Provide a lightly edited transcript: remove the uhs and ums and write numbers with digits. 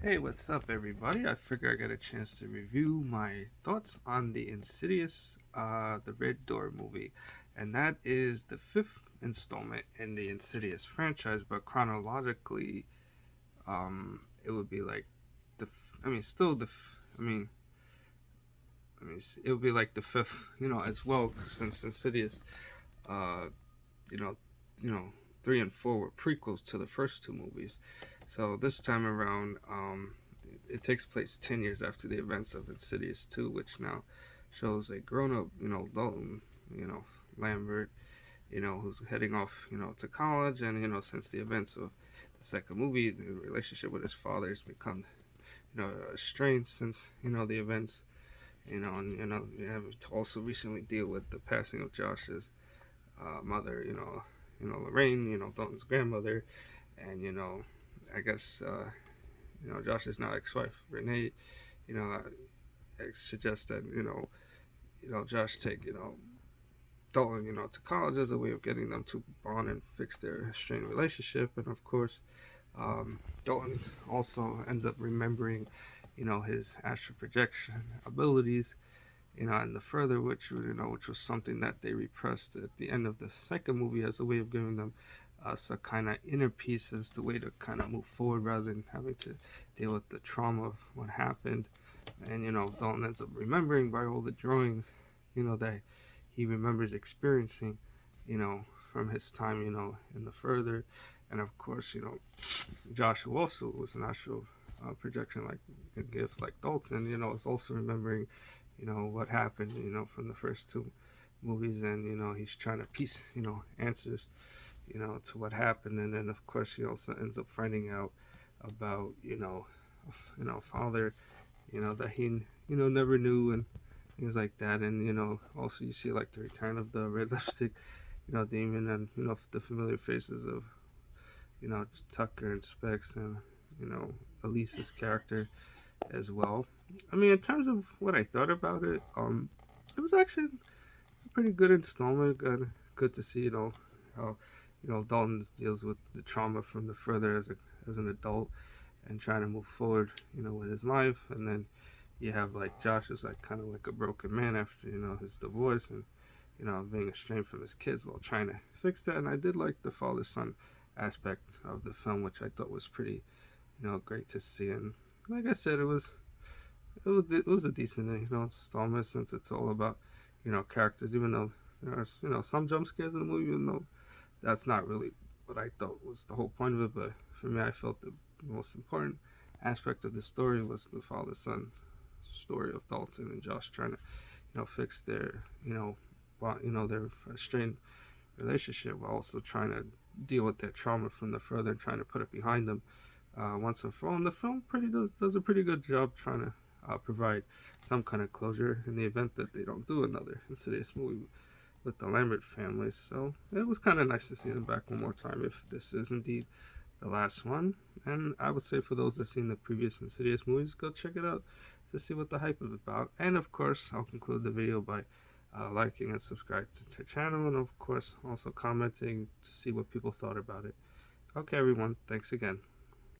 Hey, what's up, everybody? I figure I got a chance to review my thoughts on the Insidious, the Red Door movie, and that is the fifth installment in the Insidious franchise. But chronologically, it would be like the, I mean, still the, I mean, it would be like the fifth, as well, since Insidious, uh, you know, you know, three and four were prequels to the first two movies. So this time around, it takes place 10 years after the events of Insidious 2, which now shows a grown-up, Dalton, you know, Lambert, who's heading off, to college, and since the events of the second movie, the relationship with his father has become, strained since, the events, and you have to also recently deal with the passing of Josh's mother, Lorraine, Dalton's grandmother, and I guess Josh's now ex-wife Renee, suggests that Josh take Dalton to college as a way of getting them to bond and fix their strained relationship, and of course, Dalton also ends up remembering his astral projection abilities, and the further which was something that they repressed at the end of the second movie as a way of giving them us a kind of inner peace as the way to kind of move forward rather than having to deal with the trauma of what happened. And Dalton ends up remembering by all the drawings, that he remembers experiencing, you know, from his time, in the further. And of course, Josh, who also was an astral projection like a gift like Dalton, is also remembering what happened, from the first two movies, and he's trying to piece, answers, to what happened, and then of course he also ends up finding out about, father, that he, never knew, and things like that, and also you see like the return of the red lipstick, demon, and the familiar faces of, Tucker and Specs, and Elise's character as well. I mean, in terms of what I thought about it, it was actually a pretty good installment. Good to see, how Dalton deals with the trauma from the further as an adult and trying to move forward, with his life. And then you have like Josh is like kind of like a broken man after his divorce and being estranged from his kids while trying to fix that. And I did like the father son aspect of the film, which I thought was pretty great to see. And like I said, it was a decent installment since it's all about characters. Even though there's some jump scares in the movie, even though that's not really what I thought was the whole point of it. But for me, I felt the most important aspect of the story was the father son story of Dalton and Josh trying to fix their their strained relationship while also trying to deal with their trauma from the further and trying to put it behind them once and for all. And the film does a pretty good job trying to provide some kind of closure in the event that they don't do another Insidious movie with the Lambert family. So it was kind of nice to see them back one more time if this is indeed the last one. And I would say for those that have seen the previous Insidious movies, go check it out to see what the hype is about. And of course, I'll conclude the video by liking and subscribing to the channel, and of course also commenting to see what people thought about it. Okay, everyone, thanks again.